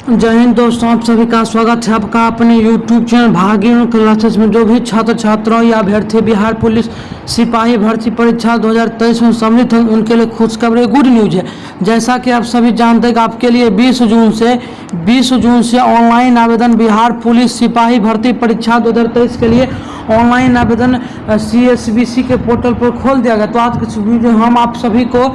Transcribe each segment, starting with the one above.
जय हिंद दोस्तों, आप सभी का स्वागत है आपका अपने YouTube चैनल भाग्य क्लासेस में। जो भी छात्र छात्राओं या अभ्यर्थी बिहार पुलिस सिपाही भर्ती परीक्षा 2023 में सम्मिलित हैं, उनके लिए खुशखबरी गुड न्यूज है। जैसा कि आप सभी जानते हैं कि आपके लिए 20 जून से ऑनलाइन आवेदन बिहार पुलिस सिपाही भर्ती परीक्षा 2023 के लिए ऑनलाइन आवेदन CSBC के पोर्टल पर खोल दिया गया। तो आज के वीडियो हम आप सभी को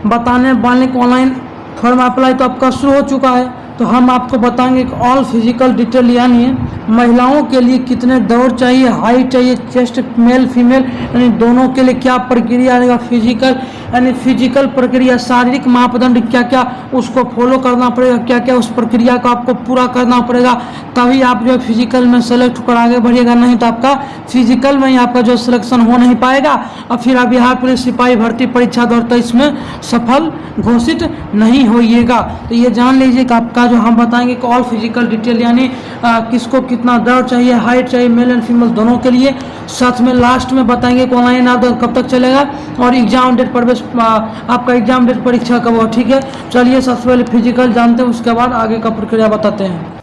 बताने वाले कि ऑनलाइन फॉर्म अप्लाई तो आपका शुरू हो चुका है। तो हम आपको बताएंगे कि ऑल फिजिकल डिटेल, यानी महिलाओं के लिए कितने दौड़ चाहिए, हाइट चाहिए, चेस्ट मेल फीमेल यानी दोनों के लिए क्या प्रक्रिया रहेगा, फिजिकल प्रक्रिया, शारीरिक मापदंड क्या क्या उसको फॉलो करना पड़ेगा, क्या क्या उस प्रक्रिया को आपको पूरा करना पड़ेगा, तभी आप जो है फिजिकल में सेलेक्ट होकर आगे बढ़िएगा। नहीं तो आपका फिजिकल में ही आपका जो सिलेक्शन हो नहीं पाएगा और फिर आप बिहार पुलिस सिपाही भर्ती परीक्षा 2023 में सफल घोषित नहीं होइएगा। तो ये जान लीजिए कि आपका जो हम बताएंगे कि ऑल फिजिकल डिटेल, यानी किसको कितना दौड़ चाहिए, हाइट चाहिए, मेल एंड फीमेल दोनों के लिए। साथ में लास्ट में बताएंगे कि ऑनलाइन आवेदन कब तक चलेगा और एग्जाम डेट प्रवेश आपका एग्जाम डेट परीक्षा कब हो। ठीक है, चलिए सबसे पहले फिजिकल जानते हैं, उसके बाद आगे का प्रक्रिया बताते हैं।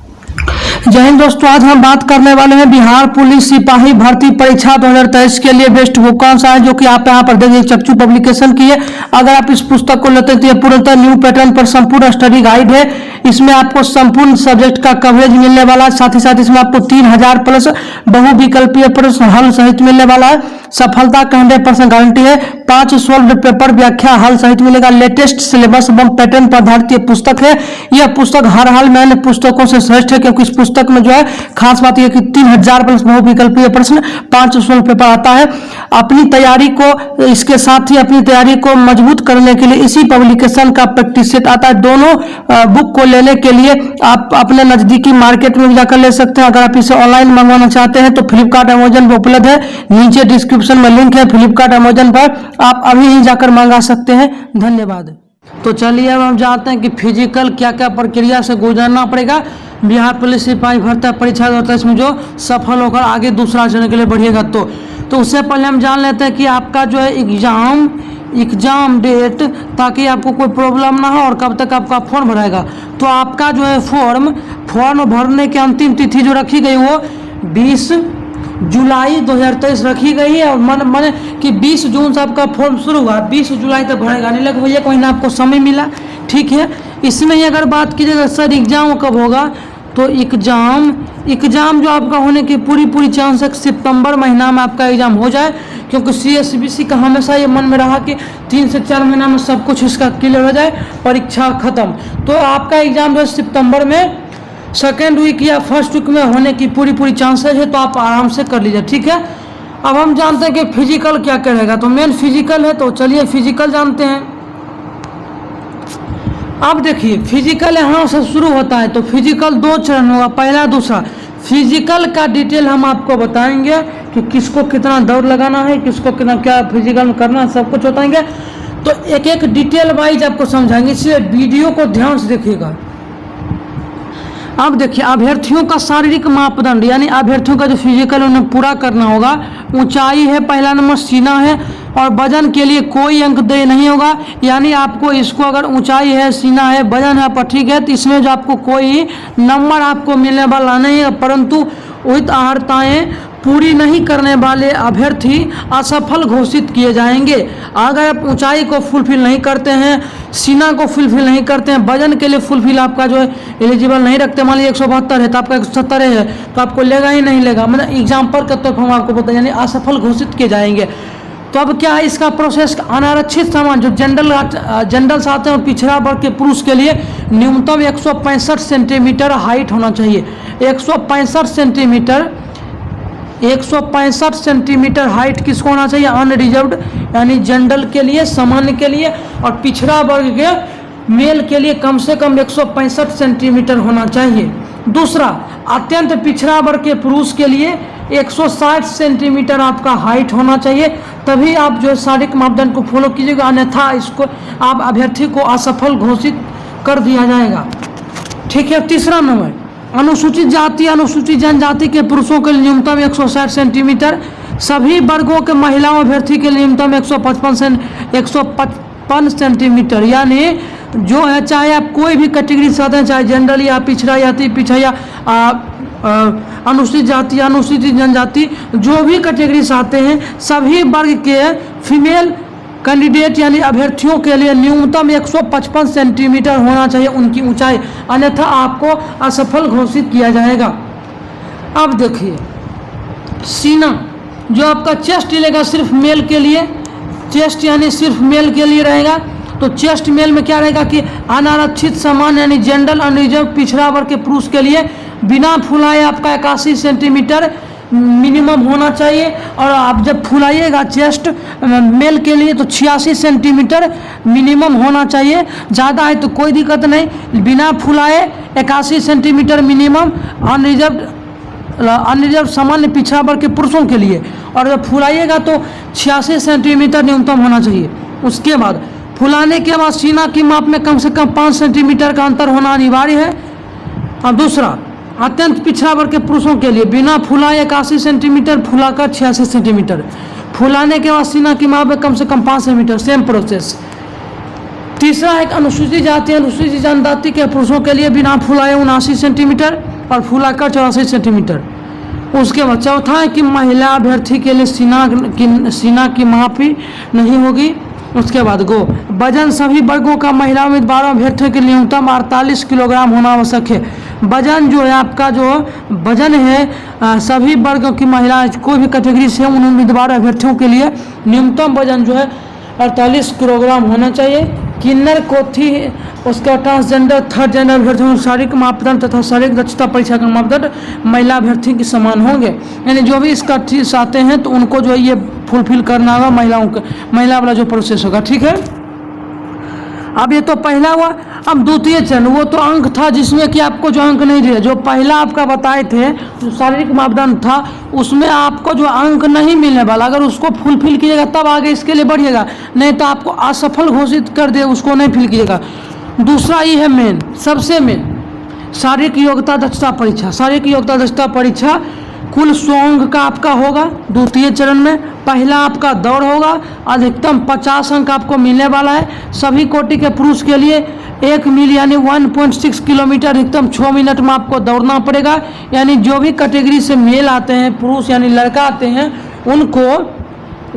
जय हिंद दोस्तों, आज हम बात करने वाले हैं बिहार पुलिस सिपाही भर्ती परीक्षा 2023 के लिए बेस्ट बुक कौन सा है, जो कि आप यहाँ पर देखिए चक्षु पब्लिकेशन की है। अगर आप इस पुस्तक को लेते हैं तो ये पूर्णतः न्यू पैटर्न पर संपूर्ण स्टडी गाइड है। इसमें आपको संपूर्ण सब्जेक्ट का कवरेज मिलने वाला है। साथ ही साथ इसमें आपको 3000 प्लस बहुविकल्पीय प्रश्न हल सहित मिलने वाला है। सफलता का 100% गारंटी है। 5 सोल्व पेपर व्याख्या हल सहित मिलेगा। लेटेस्ट सिलेबस एवं पैटर्न पर आधारित ये पुस्तक है। यह पुस्तक हर हाल में अन्य पुस्तकों से श्रेष्ठ है, क्योंकि इस पुस्तक में जो है खास बात यह कि 3000 प्लस बहुविकल्पीय प्रश्न, 5 सोल्व पेपर आता है। अपनी तैयारी को, इसके साथ ही अपनी तैयारी को मजबूत करने के लिए इसी पब्लिकेशन का प्रैक्टिस सेट आता है। दोनों बुक को लेने के लिए आप अपने नजदीकी मार्केट में जाकर ले सकते हैं। अगर आप इसे ऑनलाइन मंगवाना चाहते हैं तो फ्लिपकार्ट अमेजन पर उपलब्ध है। नीचे डिस्क्रिप्शन में लिंक है फ्लिपकार्ट अमेजन पर, आप अभी ही जाकर मंगा सकते हैं। धन्यवाद। तो चलिए अब हम जानते हैं कि फिजिकल क्या क्या प्रक्रिया से गुजरना पड़ेगा बिहार पुलिस सिपाही भर्ती परीक्षा 2023 में जो सफल होकर आगे दूसरा चरण के लिए बढ़िएगा। तो उससे पहले हम जान लेते हैं कि आपका जो है एग्जाम डेट, ताकि आपको कोई प्रॉब्लम ना हो और कब तक आपका फॉर्म भराएगा। तो आपका जो है फॉर्म भरने की अंतिम तिथि जो रखी गई वो 20 जुलाई 2023 रखी गई है। और मन कि 20 जून से आपका फॉर्म शुरू हुआ, 20 जुलाई तक भरेगा। नहीं लग भैया कोई ना आपको समय मिला, ठीक है। इसमें ही अगर बात कीजिएगा सर एग्जाम कब होगा, तो एग्जाम जो आपका होने की पूरी चांस है सितंबर महीना में आपका एग्जाम हो जाए, क्योंकि CSBC का हमेशा ये मन में रहा कि 3 से 4 महीना में सब कुछ इसका क्लियर हो जाए, परीक्षा खत्म। तो आपका एग्जाम जो है सितंबर में सेकेंड वीक या फर्स्ट वीक में होने की पूरी चांसेस है। तो आप आराम से कर लीजिए, ठीक है। अब हम जानते हैं कि फिजिकल क्या क्या रहेगा। तो मेन फिजिकल है, तो चलिए फिजिकल जानते हैं। अब देखिए फिजिकल यहाँ से शुरू होता है। तो फिजिकल 2 चरण होगा, पहला दूसरा। फिजिकल का डिटेल हम आपको बताएंगे कि किसको कितना दौड़ लगाना है, किसको कितना क्या फिजिकल में करना है, सब कुछ बताएंगे। तो एक एक डिटेल वाइज आपको समझाएंगे, इसलिए वीडियो को ध्यान से देखिएगा। अब देखिए अभ्यर्थियों का शारीरिक मापदंड, यानी अभ्यर्थियों का जो फिजिकल उन्हें पूरा करना होगा। ऊंचाई है, पहला नंबर सीना है, और वजन के लिए कोई अंक देय नहीं होगा। यानी आपको इसको अगर ऊंचाई है, सीना है, वजन है आपका, ठीक है, तो इसमें जो आपको कोई नंबर आपको मिलने वाला नहीं है। परंतु वित्त अर्हताएं पूरी नहीं करने वाले अभ्यर्थी असफल घोषित किए जाएंगे। अगर आप ऊंचाई को फुलफिल नहीं करते हैं, सीना को फुलफिल नहीं करते हैं, वजन के लिए फुलफिल आपका जो है एलिजिबल नहीं रखते, मान लीजिए 172 है तो आपका 170 है, तो आपको लेगा ही नहीं लेगा। मतलब एग्जाम्पल के तौर पर हम आपको बताएं, यानी असफल घोषित किए जाएंगे। तो अब क्या है इसका प्रोसेस, अनारक्षित समाज जो जनरल से आते हैं और पिछड़ा वर्ग के पुरुष के लिए न्यूनतम 165 सेंटीमीटर हाइट होना चाहिए। 165 सेंटीमीटर हाइट किसको होना चाहिए, अनरिजर्व्ड यानी जनरल के लिए, सामान्य के लिए, और पिछड़ा वर्ग के मेल के लिए कम से कम 165 सेंटीमीटर होना चाहिए। दूसरा, अत्यंत पिछड़ा वर्ग के पुरुष के लिए 160 सेंटीमीटर आपका हाइट होना चाहिए, तभी आप जो है शारीरिक मापदंड को फॉलो कीजिएगा, अन्यथा इसको आप अभ्यर्थी को असफल घोषित कर दिया जाएगा, ठीक है। तीसरा नंबर, अनुसूचित जाति अनुसूचित जनजाति के पुरुषों के लिए न्यूनतम 160 सेंटीमीटर, सभी वर्गों के महिलाओं अभ्यर्थी के लिए न्यूनतम 155 सेंटीमीटर, यानी जो है, चाहे आप कोई भी कैटेगरी से आते हैं, चाहे जनरल या पिछड़ा जाति, पिछड़ा या अनुसूचित जाति, अनुसूचित जनजाति, जो भी कैटेगरी से आते हैं, सभी वर्ग के फीमेल कैंडिडेट यानी अभ्यर्थियों के लिए न्यूनतम 155 सेंटीमीटर होना चाहिए उनकी ऊंचाई, अन्यथा आपको असफल घोषित किया जाएगा। अब देखिए सीना, जो आपका चेस्ट लेगा सिर्फ मेल के लिए, चेस्ट यानी सिर्फ मेल के लिए रहेगा। तो चेस्ट मेल में क्या रहेगा कि अनारक्षित सामान्य यानी जनरल अनरिजर्व पिछड़ा वर्ग के पुरुष के लिए बिना फुलाए आपका 81 सेंटीमीटर मिनिमम होना चाहिए। और आप जब फुलाइएगा चेस्ट मेल के लिए तो 86 सेंटीमीटर मिनिमम होना चाहिए। ज़्यादा है तो कोई दिक्कत नहीं, बिना फुलाए 81 सेंटीमीटर मिनिमम अनरिजर्व सामान्य पिछड़ा वर्ग के पुरुषों के लिए। और जब फुलाइएगा तो 86 सेंटीमीटर न्यूनतम होना चाहिए। उसके बाद फुलाने के बाद सीना की माप में कम से कम 5 सेंटीमीटर का अंतर होना अनिवार्य है। और दूसरा, अत्यंत पिछड़ा वर्ग के पुरुषों के लिए बिना फुलाए 81 सेंटीमीटर, फुलाकर 86 सेंटीमीटर। फुलाने के बाद सीना की माप में कम से कम 5 सेंटीमीटर, सेम प्रोसेस। तीसरा है अनुसूचित जाति, अनुसूचित जनजाति के पुरुषों के लिए बिना फुलाए 79 सेंटीमीटर और फुलाकर 84 सेंटीमीटर। उसके बाद चौथा है कि महिला अभ्यर्थी के लिए सीना की माप ही नहीं होगी। उसके बाद वजन, सभी वर्गों का महिला उम्मीदवारों अभ्यर्थियों के लिए न्यूनतम 48 किलोग्राम होना आवश्यक है। वजन जो है आपका, जो वजन है सभी वर्गों की महिला कोई भी कैटेगरी से उन उम्मीदवार अभ्यर्थियों के लिए न्यूनतम वजन जो है 48 किलोग्राम होना चाहिए। किन्नर कोथी, उसका ट्रांसजेंडर, थर्ड जेंडर अभ्यर्थियों शारीरिक मापदंड तथा शारीरिक दक्षता परीक्षा का मापदंड महिला अभ्यर्थी के समान होंगे। यानी जो भी इसका चीज आते हैं तो उनको जो है ये फुलफिल करना होगा महिलाओं का, महिला वाला जो प्रोसेस होगा। ठीक है, अब ये तो पहला हुआ। अब द्वितीय चरण, वो तो अंक था जिसमें कि आपको जो अंक नहीं दिए, जो पहला आपका बताए थे जो शारीरिक मापदंड था उसमें आपको जो अंक नहीं मिलने वाला, अगर उसको फुलफिल कीजिएगा तब आगे इसके लिए बढ़िएगा, नहीं तो आपको असफल घोषित कर दे, उसको नहीं फिल कीजिएगा। दूसरा ये है मेन, सबसे मेन शारीरिक योग्यता दक्षता परीक्षा। शारीरिक योग्यता दक्षता परीक्षा कुल 100 अंक का आपका होगा द्वितीय चरण में। पहला आपका दौड़ होगा, अधिकतम 50 अंक आपको मिलने वाला है। सभी कोटि के पुरुष के लिए 1 मील यानी 1.6 किलोमीटर अधिकतम 6 मिनट में आपको दौड़ना पड़ेगा। यानी जो भी कैटेगरी से मेल आते हैं, पुरुष यानी लड़का आते हैं, उनको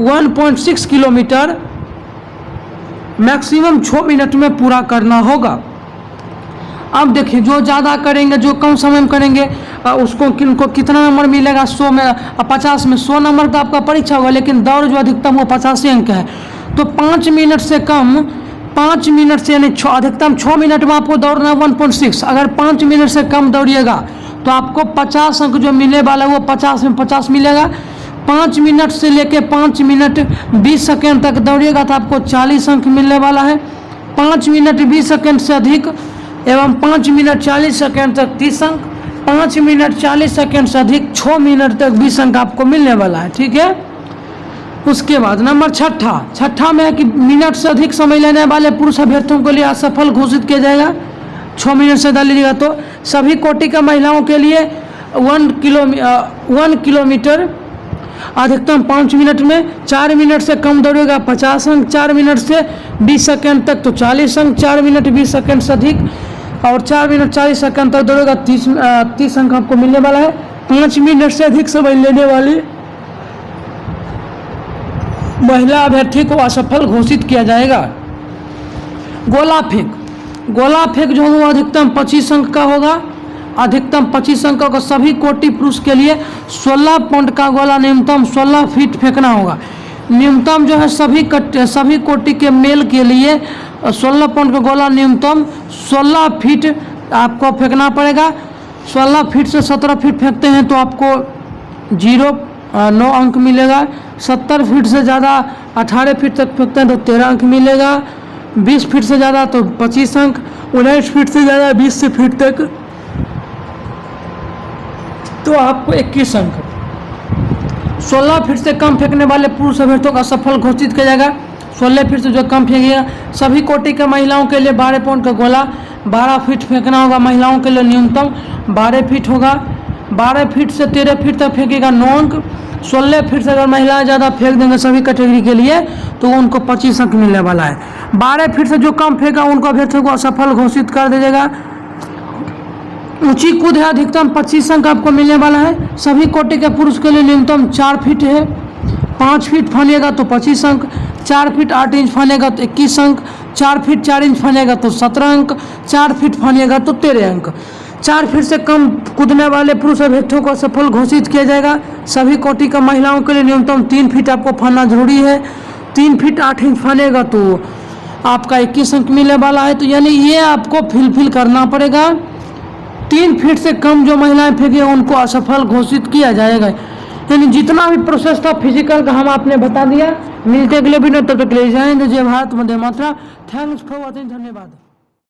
1.6 किलोमीटर मैक्सिमम 6 मिनट में पूरा करना होगा। अब देखिए, जो ज़्यादा करेंगे, जो कम समय में करेंगे, उसको किनको कितना नंबर मिलेगा, 100 में 50 में 100 नंबर का आपका परीक्षा होगा, लेकिन दौड़ जो अधिकतम वो 85 अंक है। तो 5 मिनट से कम, 5 मिनट से यानी अधिकतम 6 मिनट में आपको दौड़ना है 1.6। अगर 5 मिनट से कम दौड़िएगा तो आपको 50 अंक जो मिलने वाला है वो 50 में 50 मिलेगा। 5 मिनट से लेके 5 मिनट 20 सेकेंड तक दौड़िएगा तो आपको 40 अंक मिलने वाला है। 5 मिनट 20 सेकेंड से अधिक एवं 5 मिनट 40 सेकेंड तक 30 अंक, 5 मिनट 40 सेकेंड से अधिक 6 मिनट तक 20 अंक आपको मिलने वाला है। ठीक है, उसके बाद नंबर छठा में है कि मिनट से अधिक समय लेने वाले पुरुष अभ्यर्थियों के लिए असफल घोषित किया जाएगा। 6 मिनट से ज़्यादा लीजिएगा तो सभी कोटि का महिलाओं के लिए 1 किलोमीटर अधिकतम 5 मिनट में, 4 मिनट से कम दौड़ेगा 50 अंक, 4 मिनट से 20 सेकेंड तक तो 40 अंक, 4 मिनट 20 सेकेंड से अधिक और 4 मिनट 40 सेकेंड तक दौड़ेगा 30 अंक आपको मिलने वाला है। 5 मिनट से अधिक समय लेने वाली महिला अभ्यर्थी को असफल घोषित किया जाएगा। गोला फेंक जो होगा अधिकतम 25 अंक का होगा। अधिकतम 25 अंक का सभी कोटि पुरुष के लिए 16 पॉइंट का गोला न्यूनतम 16 फीट फेंकना होगा। न्यूनतम जो है सभी कोटि के मेल के लिए 16 पॉइंट का गोला न्यूनतम 16 फीट आपको फेंकना पड़ेगा। 16 फीट से 17 फीट फेंकते हैं तो आपको 9 अंक मिलेगा। 70 फीट से ज़्यादा 18 फीट तक फेंकते हैं तो 13 अंक मिलेगा। 20 फीट से ज़्यादा तो 25 अंक। 19 फीट से ज़्यादा 20 फीट तक तो आपको 21 अंक। 16 फीट से कम फेंकने वाले पुरुष अभ्यर्थियों का सफल घोषित किया जाएगा। 16 फीट से जो कम फेंकेगा सभी कोटि के महिलाओं के लिए 12 पॉइंट का गोला 12 फीट फेंकना होगा। महिलाओं के लिए न्यूनतम 12 फीट होगा। 12 फीट से 13 फीट तक फेंकेगा 9 अंक 16 फीट से अगर महिलाएं ज़्यादा फेंक देंगे सभी कैटेगरी के लिए तो उनको 25 अंक मिलने वाला है। 12 फीट से जो कम फेंका उनको अभ्यर्थियों को असफल घोषित कर दीजिएगा। ऊंची कूद है, अधिकतम 25 अंक आपको मिलने वाला है। सभी कोटि के पुरुष के लिए न्यूनतम 4 फीट है। 5 फीट फानेगा तो 25 अंक, 4 फीट 8 इंच फानेगा तो 21 अंक, 4 फीट 4 इंच फानेगा तो 17 अंक, 4 फीट फानेगा तो 13 अंक। 4 फीट से कम कूदने वाले पुरुष अभ्यर्थियों को सफल घोषित किया जाएगा। सभी कोटि का महिलाओं के लिए न्यूनतम 3 फीट आपको फानना जरूरी है। 3 फीट 8 इंच फानेगा तो आपका 21 अंक मिलने वाला है। तो यानी ये आपको फिल करना पड़ेगा। 3 फीट से कम जो महिलाएं फेंके उनको असफल घोषित किया जाएगा। यानी जितना भी प्रोसेस था फिजिकल का हम आपने बता दिया। मिलते अगले वीडियो, तब तक ले जाएंगे। जय Bharat, Vande Mataram. Thanks for watching, धन्यवाद।